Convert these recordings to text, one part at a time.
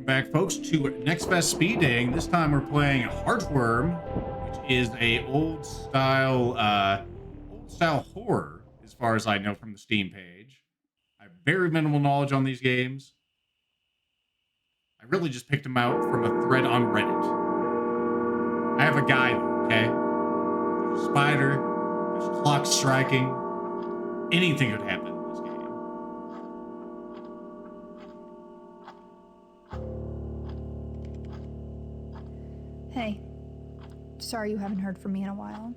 back, folks, to Next Best Speed Dating. This time we're playing Heartworm, which is a old style horror, as far as I know from the Steam page. I have very minimal knowledge on these games. I really just picked them out from a thread on Reddit. I have a guide, okay? There's a spider, there's clocks striking. Anything could happen in this game. Hey, sorry you haven't heard from me in a while.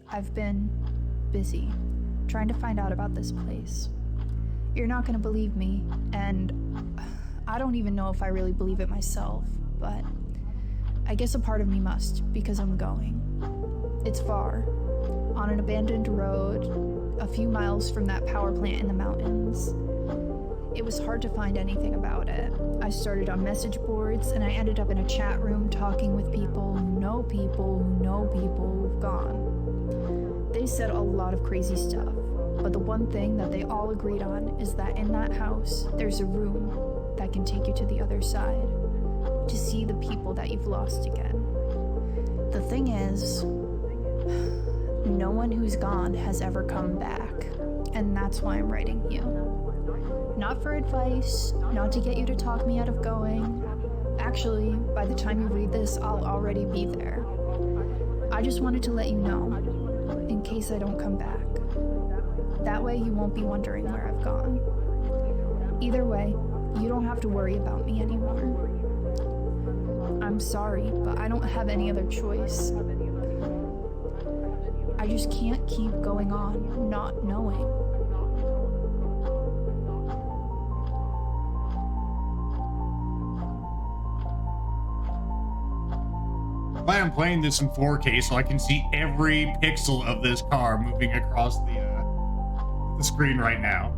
I've been busy trying to find out about this place. You're not gonna believe me, and I don't even know if I really believe it myself, but I guess a part of me must, because I'm going. It's far, on an abandoned road, a few miles from that power plant in the mountains. It was hard to find anything about it. I started on message boards, and I ended up in a chat room talking with people who know people who know people who've gone. They said a lot of crazy stuff, but the one thing that they all agreed on is that in that house, there's a room that can take you to the other side, to see the people that you've lost again. The thing is, no one who's gone has ever come back, and that's why I'm writing you. Not for advice, not to get you to talk me out of going. Actually, by the time you read this, I'll already be there. I just wanted to let you know, in case I don't come back. That way you won't be wondering where I've gone. Either way, you don't have to worry about me anymore. I'm sorry, but I don't have any other choice. I just can't keep going on not knowing. I'm playing this in 4K so I can see every pixel of this car moving across the screen right now.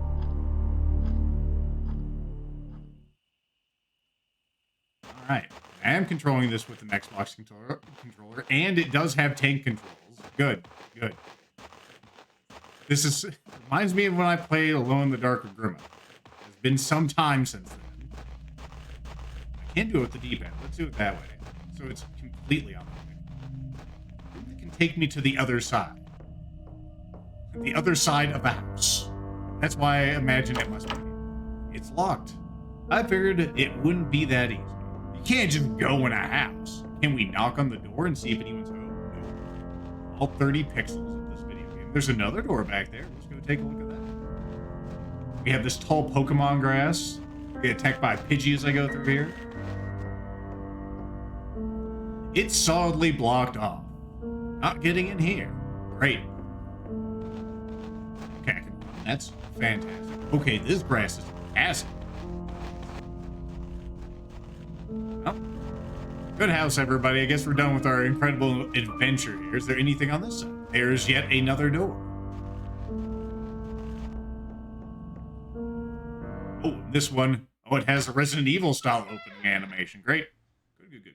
All right, I am controlling this with an Xbox controller, and it does have tank controls. Good. This reminds me of when I played Alone in the Dark with Grima. It's been some time since then. I can't do it with the D-pad. Let's do it that way. So it's completely on the way. It can take me to the other side. The other side of the house. That's why I imagine it must be. It's locked. I figured it wouldn't be that easy. You can't just go in a house. Can we knock on the door and see if anyone's home? No. All 30 pixels of this video game. There's another door back there. Let's go take a look at that. We have this tall Pokemon grass. We get attacked by a Pidgey as I go through here. It's solidly blocked off. Not getting in here. Great. Okay, that's fantastic. Okay, this grass is acid. Oh. Good house, everybody. I guess we're done with our incredible adventure here. Is there anything on this side? There's yet another door. Oh, this one. Oh, it has a Resident Evil style opening animation. Great. Good.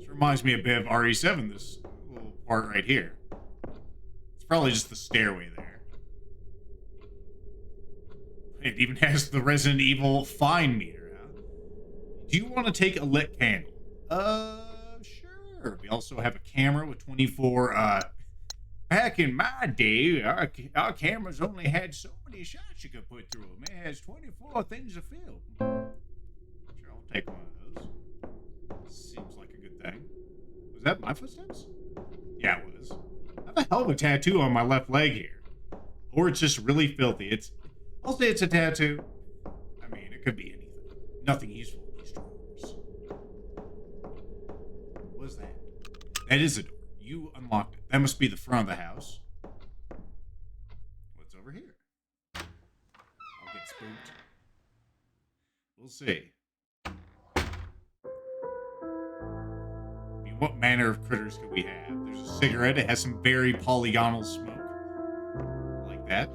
Reminds me a bit of RE7, this little part right here. It's probably just the stairway there. It even has the Resident Evil fine meter. Huh? Do you want to take a lit candle? Sure. We also have a camera with 24, back in my day, our cameras only had so many shots you could put through them. It has 24 things to film. Sure, I'll take one of those. Seems like a good thing. Was that my footsteps? Yeah, it was. I have a hell of a tattoo on my left leg here. Or it's just really filthy. I'll say it's a tattoo. I mean, it could be anything. Nothing useful in these drawers. What was that? That is a door. You unlocked it. That must be the front of the house. What's over here? I'll get spooked. We'll see. What manner of critters could we have? There's a cigarette. It has some very polygonal smoke. Like that.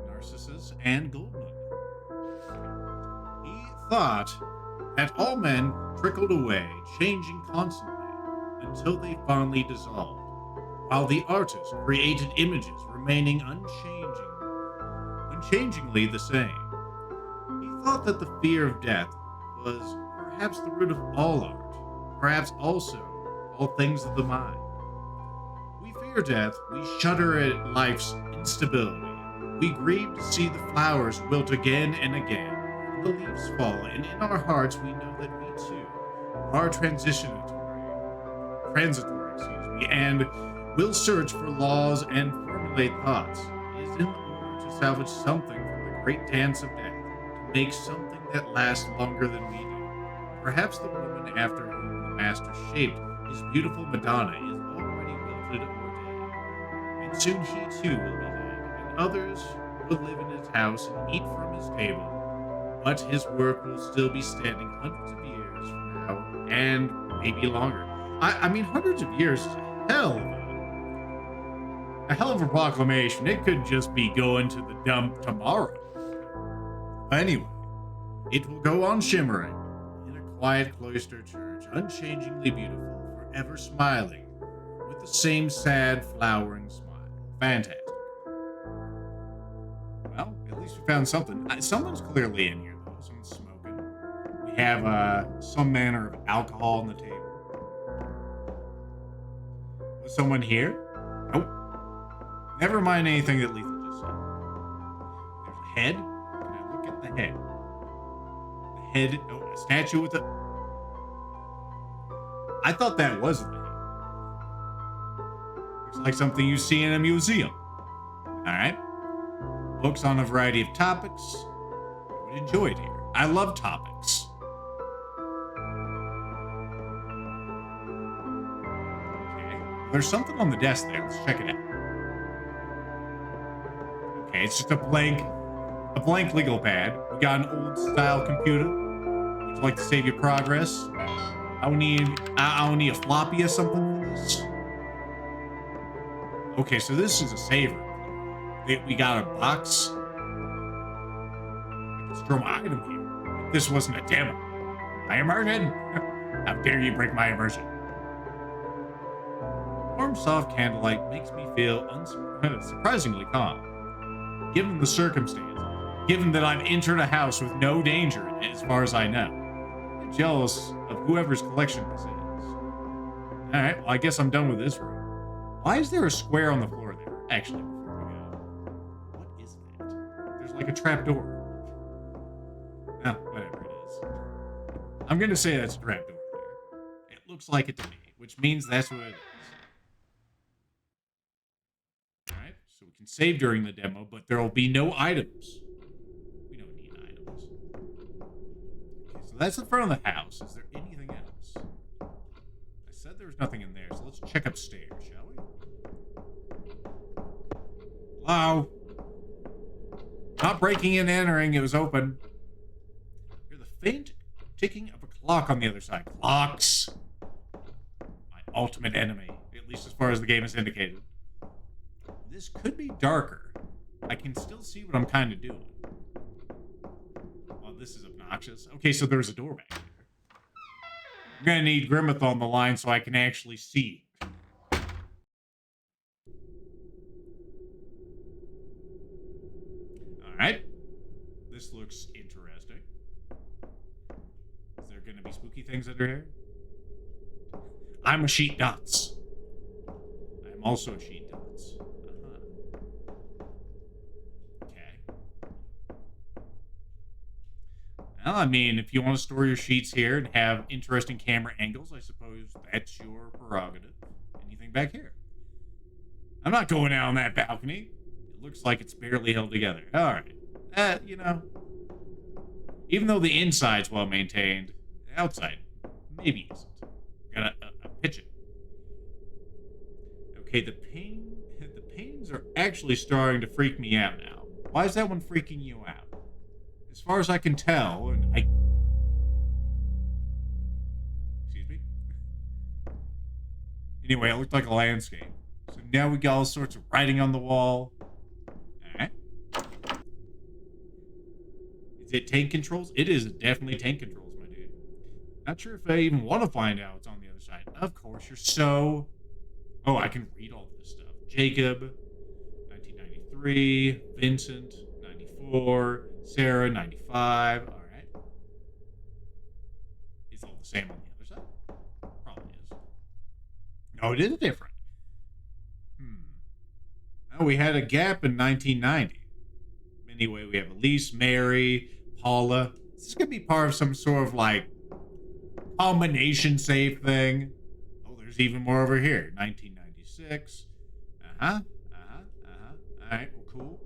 Narcissus and Goldmund. He thought that all men trickled away, changing constantly, until they finally dissolved. while the artist created images remaining unchangingly the same. He thought that the fear of death was perhaps the root of all art, perhaps also all things of the mind. We fear death, we shudder at life's instability, we grieve to see the flowers wilt again and again, and the leaves fall, and in our hearts we know that we too are transitory, and will search for laws and formulate thoughts. It is in order to salvage something from the great dance of death, to make something that lasts longer than we do. Perhaps the woman after whom the master shaped his beautiful Madonna is already wilted or dead, and soon he too will be dead, and others will live in his house and eat from his table, but his work will still be standing hundreds of years from now, and maybe longer. I mean, hundreds of years is a hell of a proclamation. It could just be going to the dump tomorrow. Anyway, it will go on shimmering in a quiet cloister church, unchangingly beautiful, forever smiling, with the same sad, flowering smile. Fantastic. Well, at least we found something. Someone's clearly in here, though. Someone's smoking. We have some manner of alcohol on the table. Was someone here? Nope. Never mind anything that Lethal just said. There's a head. Can I look at the head? The head. Oh, a statue with a. I thought that was the head. Looks like something you see in a museum. Alright. Books on a variety of topics. I would enjoy it here. I love topics. Okay. There's something on the desk there. Let's check it out. Okay, it's just a blank legal pad. We got an old style computer. Would you like to save your progress? I'll need a floppy or something for this. Okay, so this is a saver. We got a box. I can store my item here. If this wasn't a demo. My immersion? How dare you break my immersion? Warm, soft candlelight makes me feel surprisingly calm. Given the circumstance, given that I've entered a house with no danger in it, as far as I know. I'm jealous of whoever's collection this is. Alright, well, I guess I'm done with this room. Why is there a square on the floor there? Actually, before we go. What is that? There's like a trap door. Oh, whatever it is. I'm gonna say that's a trap door there. It looks like it to me, which means that's what it is. Alright, so we can save during the demo, but there will be no items. We don't need items. Okay, so that's the front of the house. Is there anything else? I said there was nothing in there, so let's check upstairs, shall we? Hello? Not breaking and entering, it was open. Hear the faint ticking of a clock on the other side. Clocks! My ultimate enemy, at least as far as the game is indicated. This could be darker. I can still see what I'm kind of doing. Well, this is obnoxious. Okay, so there's a door back there. I'm gonna need Grimmeth on the line so I can actually see. Alright. This looks interesting. Is there gonna be spooky things under here? I'm a sheet dots. I'm also a sheet dots. Okay. Well, I mean, if you want to store your sheets here and have interesting camera angles, I suppose that's your prerogative. Anything back here? I'm not going out on that balcony. It looks like it's barely held together. All right. You know, even though the inside's well maintained, the outside maybe isn't. Gotta pitch it. Okay, the pains are actually starting to freak me out now. Why is that one freaking you out? As far as I can tell, and excuse me. Anyway, it looked like a landscape. So now we got all sorts of writing on the wall. Alright. Is it tank controls? It is definitely tank controls, my dude. Not sure if I even want to find out what's on the other side. Of course, you're so... Oh, I can read all this stuff. Jacob, 1993. Vincent, 94. Sarah, 95. All right. Is all the same on the other side? Probably is. No, it is different. Oh, we had a gap in 1990. Anyway, we have Elise, Mary, Paula. This is going to be part of some sort of, like, combination safe thing. Oh, there's even more over here. 1996. All right, well, cool.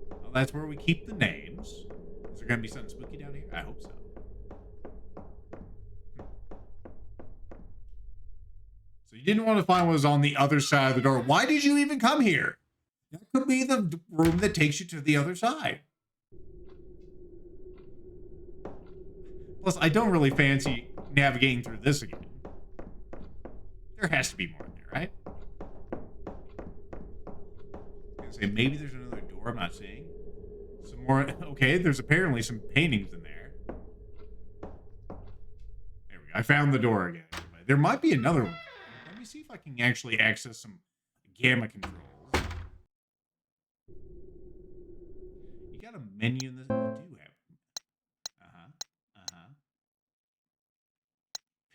Well, that's where we keep the names. Is there going to be something spooky down here? I hope so. So you didn't want to find what was on the other side of the door. Why did you even come here? That could be the room that takes you to the other side. Plus, I don't really fancy navigating through this again. There has to be more in there, right? I was gonna say, maybe there's another door I'm not seeing. Some more. Okay, there's apparently some paintings in there. There we go. I found the door again. There might be another one. Let me see if I can actually access some gamma controls. You got a menu in this? You do have.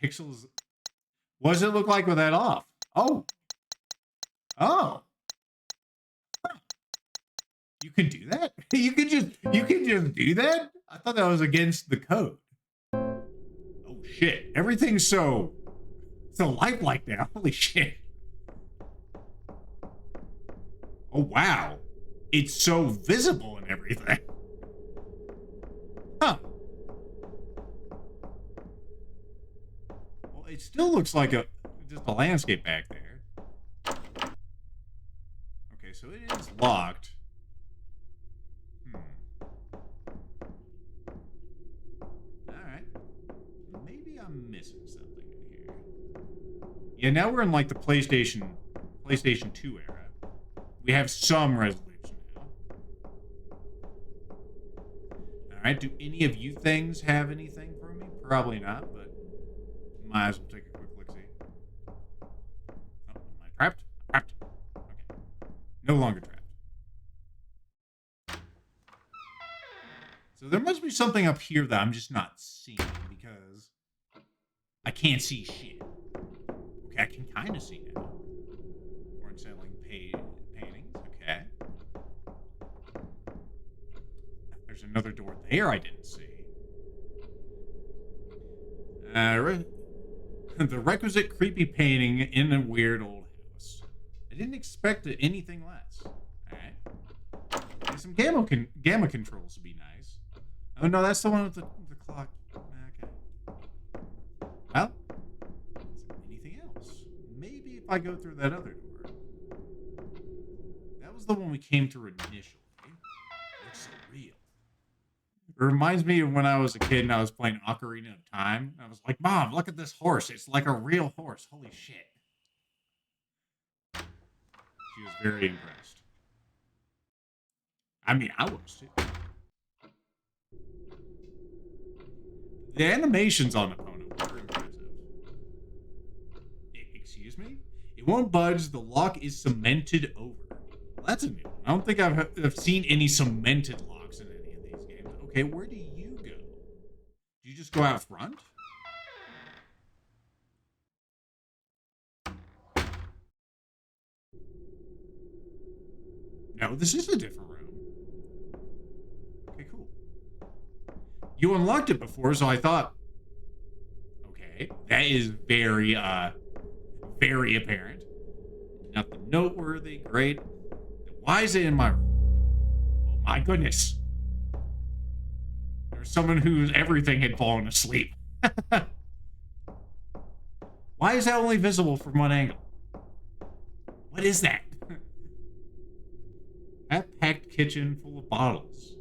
Pixels. What does it look like with that off? Oh. You can do that? You can just do that? I thought that was against the code. Oh shit. Everything's so lifelike now. Holy shit. Oh wow. It's so visible and everything. Huh. Well, it still looks like just a landscape back there. Okay, so it is locked. Alright. Maybe I'm missing something in here. Yeah, now we're in like the PlayStation 2 era. We have some resolution now. Alright, do any of you things have anything for me? Probably not, but might as well take a quick look-see. Oh, am I trapped? Trapped. Okay. No longer trapped. So there must be something up here that I'm just not seeing because I can't see shit. Okay, I can kind of see now. We're selling paintings. Okay. There's another door there I didn't see. The requisite creepy painting in a weird old house. I didn't expect anything less. Alright. Okay, some gamma controls would be nice. Oh no, that's the one with the clock. Okay. Well, anything else? Maybe if I go through that other door. That was the one we came through initially. It's so real. It reminds me of when I was a kid and I was playing Ocarina of Time. I was like, Mom, look at this horse. It's like a real horse. Holy shit. She was very impressed. I mean, I was too. The animations on Opponent were impressive. Excuse me? It won't budge. The lock is cemented over. Well, that's a new one. I don't think I've seen any cemented locks in any of these games. Okay, where do you go? Do you just go out front? No, this is a different room. Okay, cool. You unlocked it before, so I thought, okay, that is very apparent. Nothing noteworthy, great. Why is it in my room? Oh my goodness. There's someone whose everything had fallen asleep. Why is that only visible from one angle? What is that? That packed kitchen full of bottles.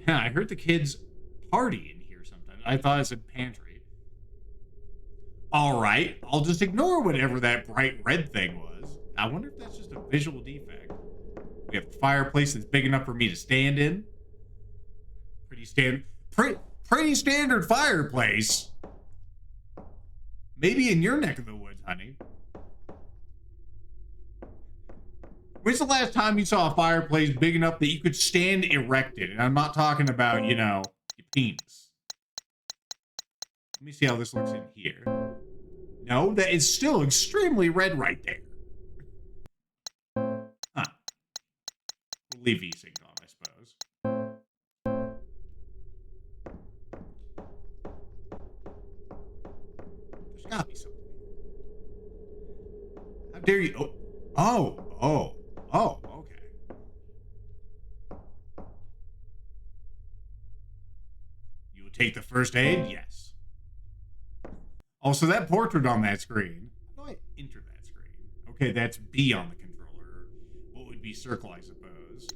I heard the kids party in here sometimes. I thought it said pantry. Alright, I'll just ignore whatever that bright red thing was. I wonder if that's just a visual defect. We have a fireplace that's big enough for me to stand in. Pretty standard fireplace. Maybe in your neck of the woods, honey. When's the last time you saw a fireplace big enough that you could stand erected? And I'm not talking about, you know, your penis. Let me see how this looks in here. No, that is still extremely red right there. Huh. We'll leave these things on, I suppose. There's gotta be something. How dare you? Oh, okay. You will take the first aid? Yes. Also, that portrait on that screen. How do I enter that screen? Okay, that's B on the controller. What would be circle, I suppose.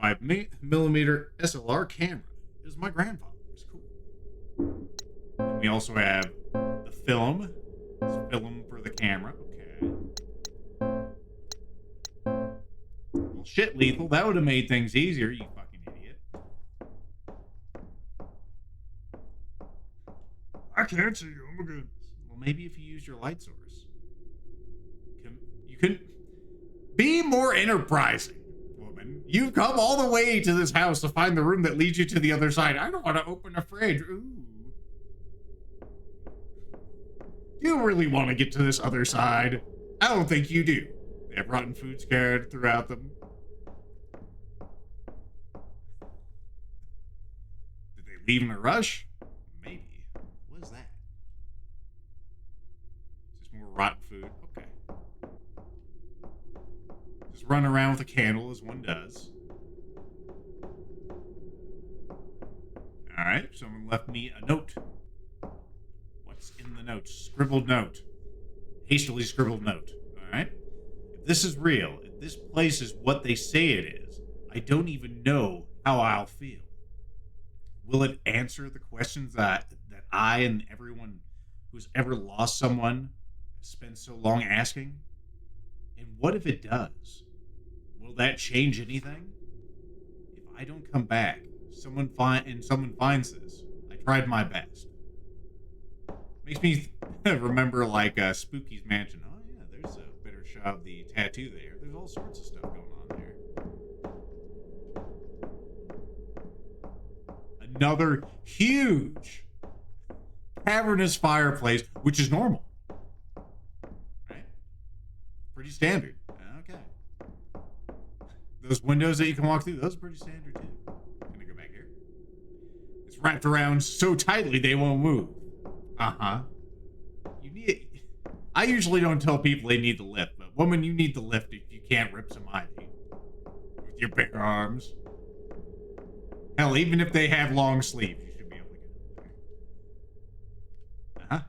35mm SLR camera. It was my grandfather's. Cool. And we also have the film. It's film for the camera. Okay. Well, shit, Lethal. That would have made things easier, you fucking idiot. I can't see you. Oh my goodness. Well, maybe if you use your light source. You can be more enterprising, woman. You've come all the way to this house to find the room that leads you to the other side. I don't want to open a fridge. Ooh. Do you really want to get to this other side? I don't think you do. They have rotten food scattered throughout them. Did they leave in a rush? Maybe. What is that? Just more rotten food. Okay. Just run around with a candle as one does. Alright, someone left me a note. What's in the note? Scribbled note. Hastily scribbled note. Alright? If this is real, if this place is what they say it is, I don't even know how I'll feel. Will it answer the questions that I and everyone who's ever lost someone spent so long asking? And what if it does? Will that change anything? If I don't come back, someone finds this, I tried my best. Makes me remember like Spooky's Mansion. Oh yeah, there's a better shot of the tattoo there. There's all sorts of stuff going on there. Another huge cavernous fireplace, which is normal. Right? Pretty standard. Okay. Those windows that you can walk through, those are pretty standard too. Gonna go back here. It's wrapped around so tightly they won't move. Uh-huh. I usually don't tell people they need the lift, but woman, you need the lift if you can't rip some ivy. With your big arms. Hell, even if they have long sleeves, you should be able to get up there. Uh-huh.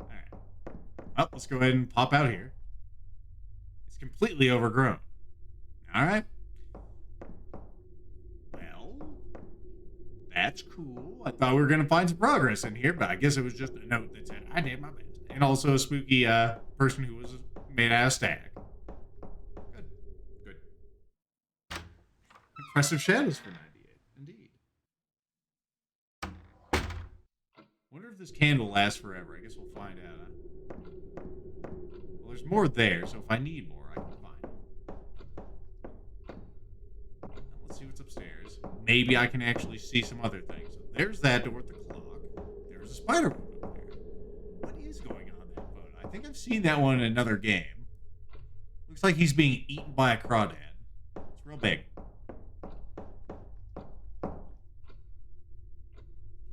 Alright. Well, let's go ahead and pop out here. It's completely overgrown. Alright. Well, that's cool. I thought we were going to find some progress in here, but I guess it was just a note that said, I did my best. And also a spooky person who was made out of stag. Good. Good. Impressive shadows for 98. Indeed. Wonder if this candle lasts forever. I guess we'll find out. Huh? Well, there's more there, so if I need more, I can find them. Now, let's see what's upstairs. Maybe I can actually see some other things. So there's that door with the clock. There's a spider web up there. What is going on in that photo? I think I've seen that one in another game. Looks like he's being eaten by a crawdad. It's real big.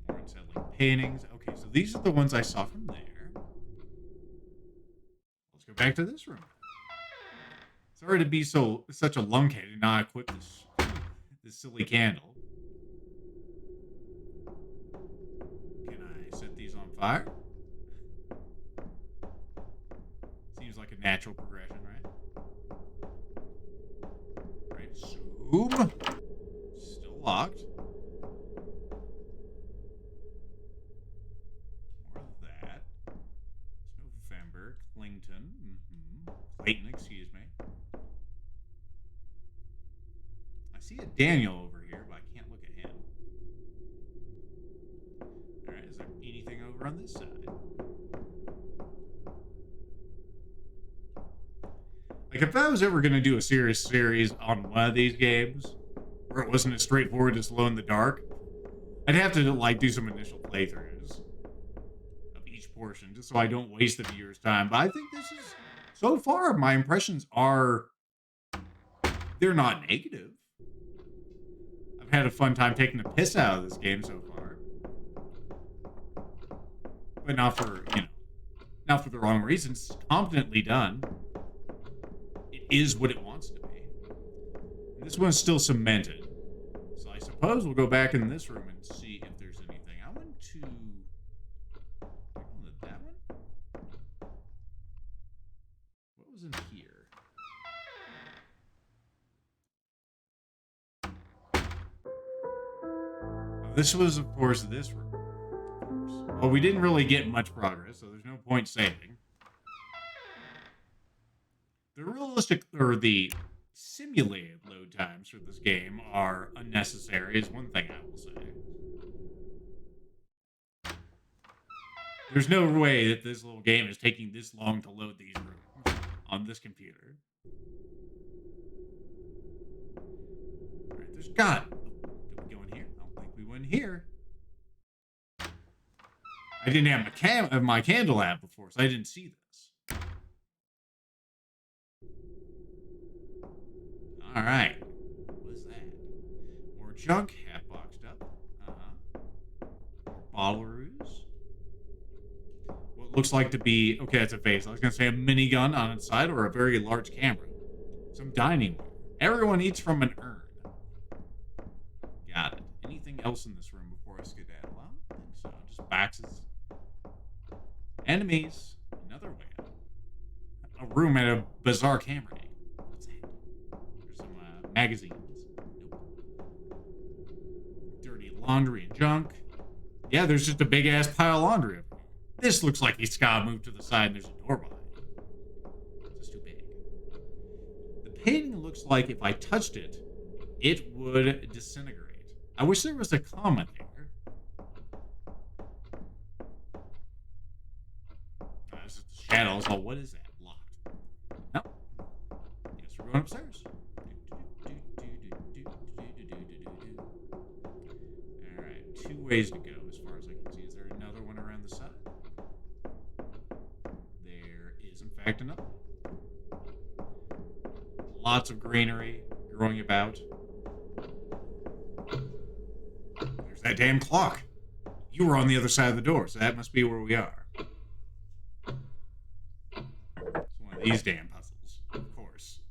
More unsettling paintings. Okay, so these are the ones I saw from there. Let's go back to this room. Sorry to be such a lunkhead and not equip this silly candle. Can I set these on fire? Seems like a natural progression, right? Right, zoom. Still locked. More of that. It's November. Clinton. Clayton, excuse me. I see a Daniel over here, but I can't look at him. over on this side. Like, if I was ever going to do a serious series on one of these games, where it wasn't as straightforward as Alone in the Dark, I'd have to, like, do some initial playthroughs of each portion, just so I don't waste the viewer's time. But I think this is, so far, my impressions are, they're not negative. I've had a fun time taking the piss out of this game so far. But not for, not for the wrong reasons. It's competently done. It is what it wants to be. And this one's still cemented. So I suppose we'll go back in this room and see if there's anything. I went to... that one? What was in here? Oh, this was, of course, this room. Well, we didn't really get much progress, so there's no point saving. The realistic, or the simulated load times for this game are unnecessary, is one thing I will say. There's no way that this little game is taking this long to load these rooms on this computer. Alright, there's got... Did we go in here? I don't think we went in here. I didn't have my candle app before, so I didn't see this. Alright. What is that? More junk, half boxed up. More bottleroos. What looks like to be... Okay, that's a vase. I was going to say a minigun on its side or a very large camera. Some dining ware. Everyone eats from an urn. Got it. Anything else in this room before I skedaddle? I don't think so. Just boxes. Enemies. Another way out. A room at a bizarre camera day. What's that? There's some magazines. Nope. Dirty laundry and junk. Yeah, there's just a big ass pile of laundry up here. This looks like it's gotta move to the side and there's a door behind it. It's too big. The painting looks like if I touched it, it would disintegrate. I wish there was a comment there. It's just the shadows. Oh, what is that? Locked. No. Guess we're going upstairs. Alright, 2 ways to go as far as I can see. Is there another one around the side? There is, in fact, another one. Lots of greenery growing about. There's that damn clock. You were on the other side of the door, so that must be where we are. It's one of these damn puzzles, of course.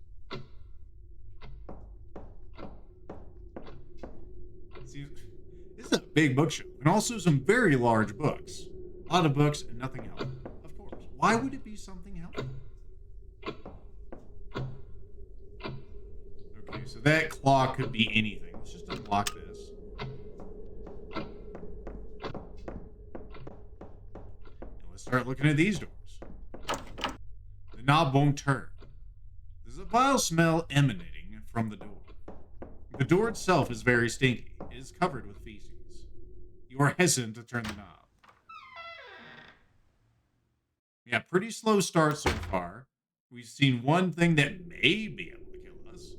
See, this is a big bookshelf, and also some very large books. A lot of books and nothing helpful, of course. Why would it be something helpful? Okay, so that clock could be anything. Let's just unlock this. Start looking at these doors. The knob won't turn. There's a vile smell emanating from the door. The door itself is very stinky. It is covered with feces. You are hesitant to turn the knob. Yeah, pretty slow start so far. We've seen one thing that may be able to kill us.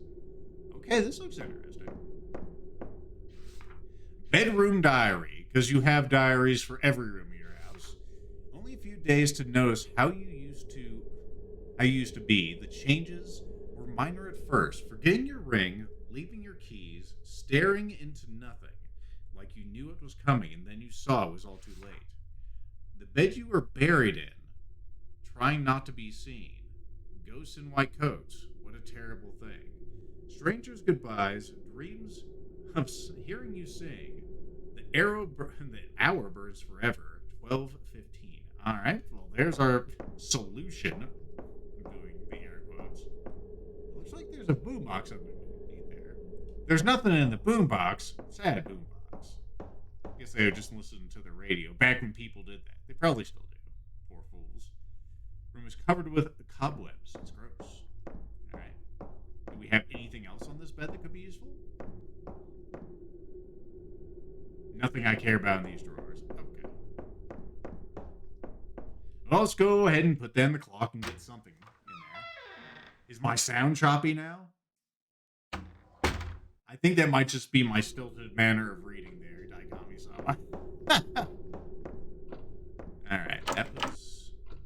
Okay, this looks interesting. Bedroom diary, because you have diaries for every room in your house. Only a few days to notice how you used to be. The changes were minor at first. Forgetting your ring, leaving your keys, staring into nothing, like you knew it was coming, and then you saw it was all too late. The bed you were buried in, trying not to be seen. Ghosts in white coats. What a terrible thing. Strangers' goodbyes, dreams of hearing you sing. The hour burns forever. 12:15. All right. Well, there's our solution. I'm doing the air quotes. It looks like there's a boombox underneath there. There's nothing in the boombox. Sad boombox. I guess they were just listening to the radio back when people did that. They probably still do. Poor fools. Room is covered with cobwebs. It's gross. All right. Do we have anything else on this bed that could be useful? Nothing I care about in these drawers. Okay. Well, let's go ahead and put that in the clock and get something in there. Is my sound choppy now? I think that might just be my stilted manner of reading there, Daikami-sama. Alright,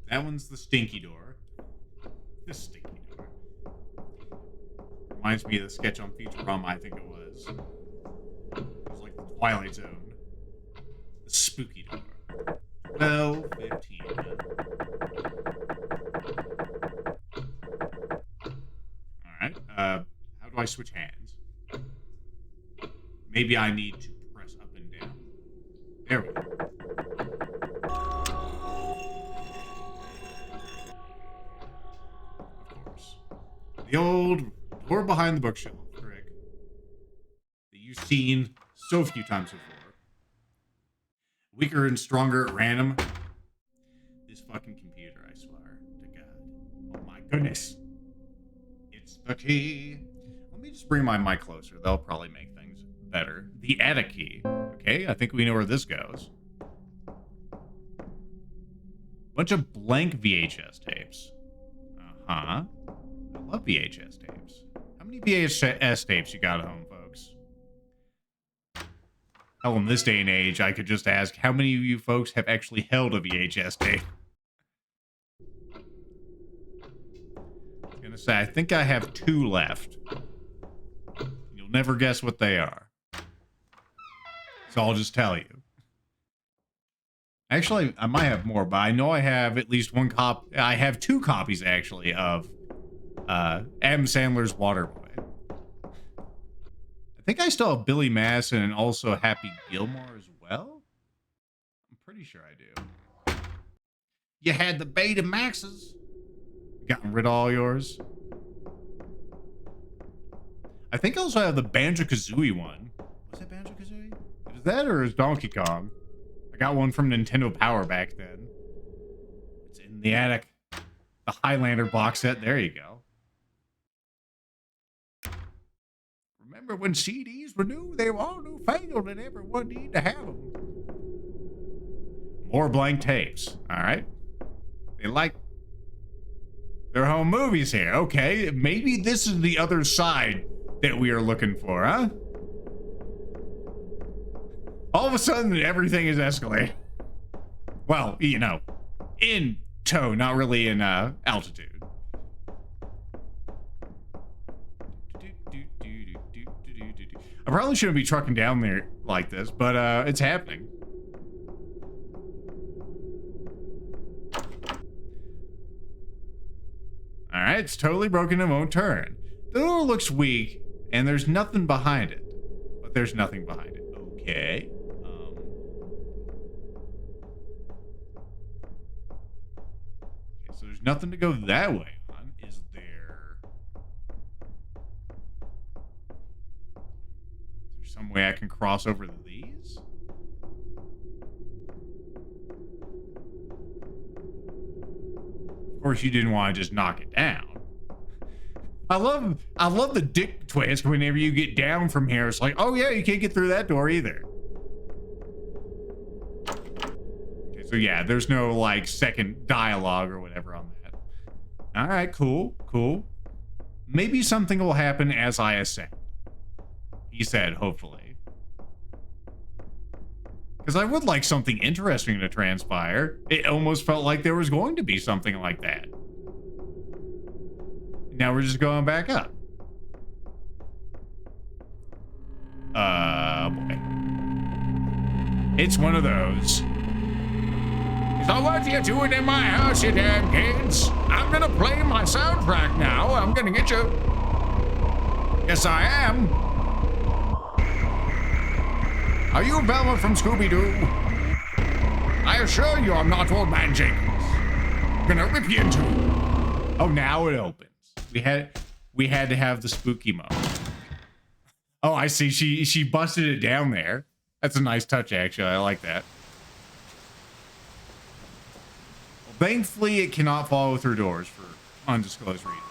that one's the stinky door. The stinky door. Reminds me of the sketch on Futurama, I think it was. It was like the Twilight Zone. The spooky door. 12, 15. Alright, how do I switch hands? Maybe I need to press up and down. There we go. Of course. The old door behind the bookshelf trick that you've seen so few times before. Weaker and stronger at random. This fucking computer, I swear to God. Oh my goodness. It's the key. Let me just bring my mic closer. That'll probably make things better. The attic key. Okay, I think we know where this goes. Bunch of blank VHS tapes. Uh-huh. I love VHS tapes. How many VHS tapes you got at home, folks? Hell, in this day and age, I could just ask how many of you folks have actually held a VHS tape? I was gonna say, I think I have 2 left. You'll never guess what they are. So I'll just tell you. Actually, I might have more, but I know I have at least 1 copy. I have 2 copies, actually, of Adam Sandler's Waterboy. I think I still have Billy Madison and also Happy Gilmore as well. I'm pretty sure I do. You had the Beta Maxes. Gotten rid of all yours. I think I also have the Banjo-Kazooie one. Was that Banjo-Kazooie? Is that or is Donkey Kong? I got one from Nintendo Power back then. It's in the attic. The Highlander box set. There you go. Remember when CDs were new? They were all newfangled and everyone needed to have them. More blank tapes. All right. They like their home movies here. Okay, maybe this is the other side that we are looking for, huh? All of a sudden, everything is escalating. Well, you know, in tone, not really in altitude. I probably shouldn't be trucking down there like this, but it's happening. All right, it's totally broken and won't turn. The door looks weak, and there's nothing behind it. But there's nothing behind it. Okay. Okay, so there's nothing to go that way on, is there? Is there some way I can cross over these? Of course, you didn't want to just knock it down. I love the dick twist whenever you get down from here. It's like, oh yeah, you can't get through that door either. Okay, so yeah, there's no like second dialogue or whatever on that. All right, cool, cool. Maybe something will happen as I ascend. He said, hopefully. Because I would like something interesting to transpire. It almost felt like there was going to be something like that. Now we're just going back up. Boy. It's one of those. So what you doing in my house, you damn kids? I'm gonna play my soundtrack now. I'm gonna get you. Yes, I am. Are you Velma from Scooby-Doo? I assure you I'm not Old Man Jenkins. I'm gonna rip you in two. Oh, now it opens. We had to have the spooky moment. Oh, I see. She busted it down there. That's a nice touch, actually. I like that. Well, thankfully, it cannot follow through doors for undisclosed reasons.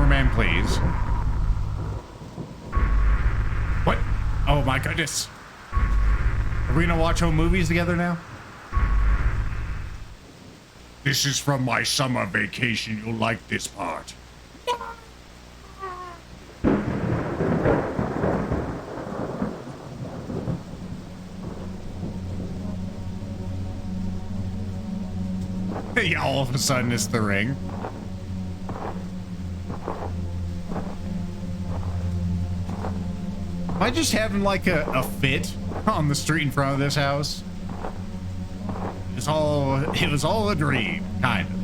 cameraman, please. What? Oh my goodness. Are we gonna watch home movies together now? This is from my summer vacation. You'll like this part. Yeah, all of a sudden it's the ring. Am I just having like a fit on the street in front of this house? It was all a dream, kind of.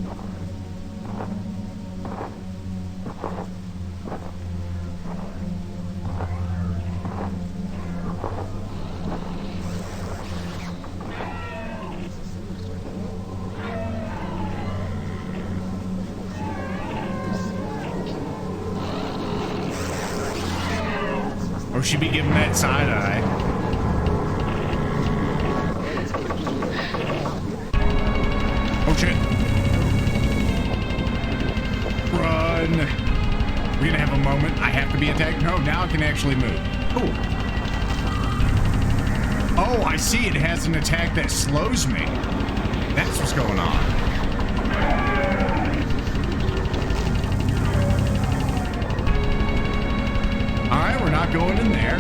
Or she'd be giving that side eye. Oh shit. Run. We're gonna have a moment. I have to be attacked. No, now I can actually move. Cool. Oh, I see. It has an attack that slows me. That's what's going on. Alright, we're not going in there.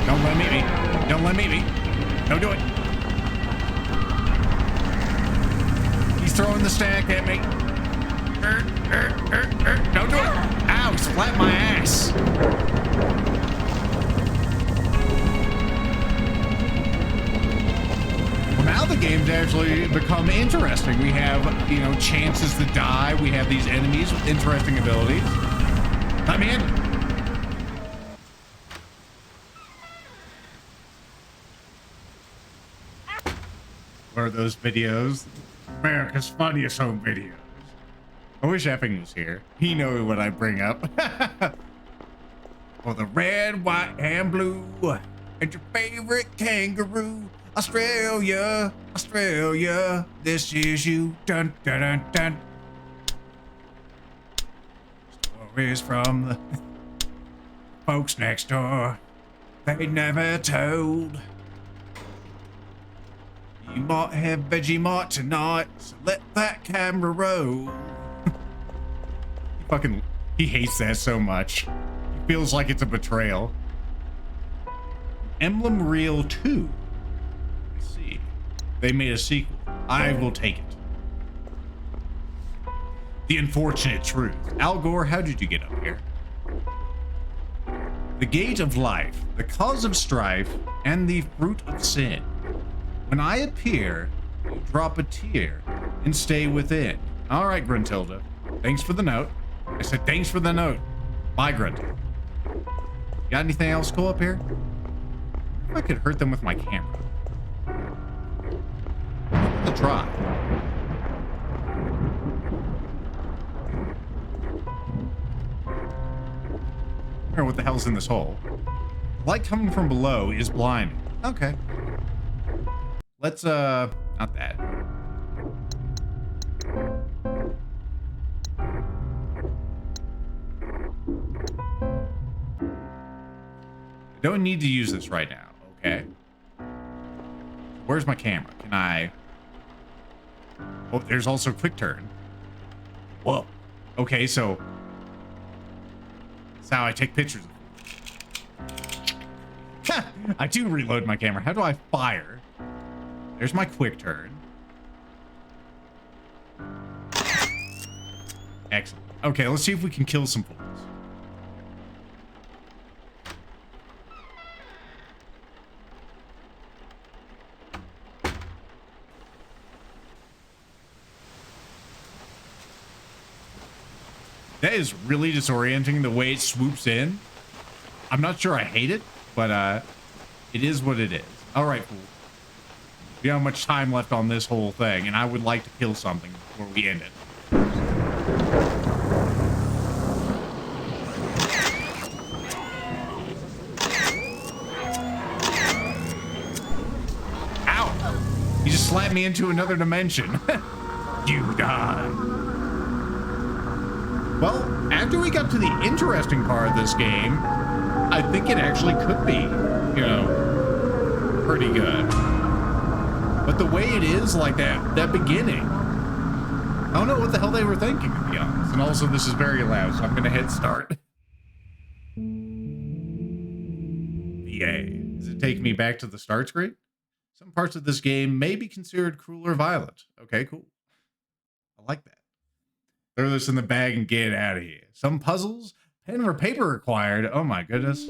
Don't let me meet me. Don't let me meet me. Don't do it. He's throwing the stack at me. Don't do it. Ow, he slapped my ass. Well, now the game's actually become interesting. We have, you know, chances to die. We have these enemies with interesting abilities. Let me in. What are those videos? America's funniest home videos. I wish Epping was here. He knows what I bring up. For the red, white, and blue, and your favorite kangaroo. Australia, Australia, this is you. Dun, dun, dun, dun. Stories from the folks next door. They never told. You might have Vegemite tonight, so let that camera roll. He hates that so much. He feels like it's a betrayal. Emblem Reel 2. I see. They made a sequel. I will take it. The unfortunate truth. Al Gore, how did you get up here? The gate of life, the cause of strife, and the fruit of sin. When I appear, you drop a tear and stay within. All right, Gruntilda. Thanks for the note. I said thanks for the note. Bye, Gruntilda. Got anything else cool up here? If I could hurt them with my camera. Let's try. Or what the hell's in this hole? Light coming from below is blinding. Okay. Let's, not that. I don't need to use this right now, okay? Where's my camera? Can I... Oh, there's also quick turn. Whoa. Okay, so... That's how I take pictures of it. I do reload my camera. How do I fire? There's my quick turn. Excellent. Okay, let's see if we can kill some fools. That is really disorienting the way it swoops in. I'm not sure I hate it, but it is what it is. All right, fool. We don't have much time left on this whole thing, and I would like to kill something before we end it. Ow! He just slapped me into another dimension. You die. Well, after we got to the interesting part of this game, I think it actually could be, you know, pretty good. But the way it is, like that beginning, I don't know what the hell they were thinking, to be honest. And also, this is very loud, so I'm going to hit start. Yay. Does it take me back to the start screen? Some parts of this game may be considered cruel or violent. Okay, cool. I like that. Throw this in the bag and get out of here. Some puzzles, pen or paper required. Oh my goodness.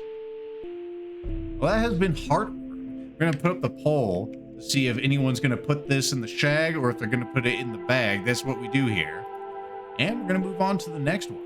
Well, that has been Heartworm. We're going to put up the poll to see if anyone's going to put this in the shag or if they're going to put it in the bag. That's what we do here. And we're going to move on to the next one.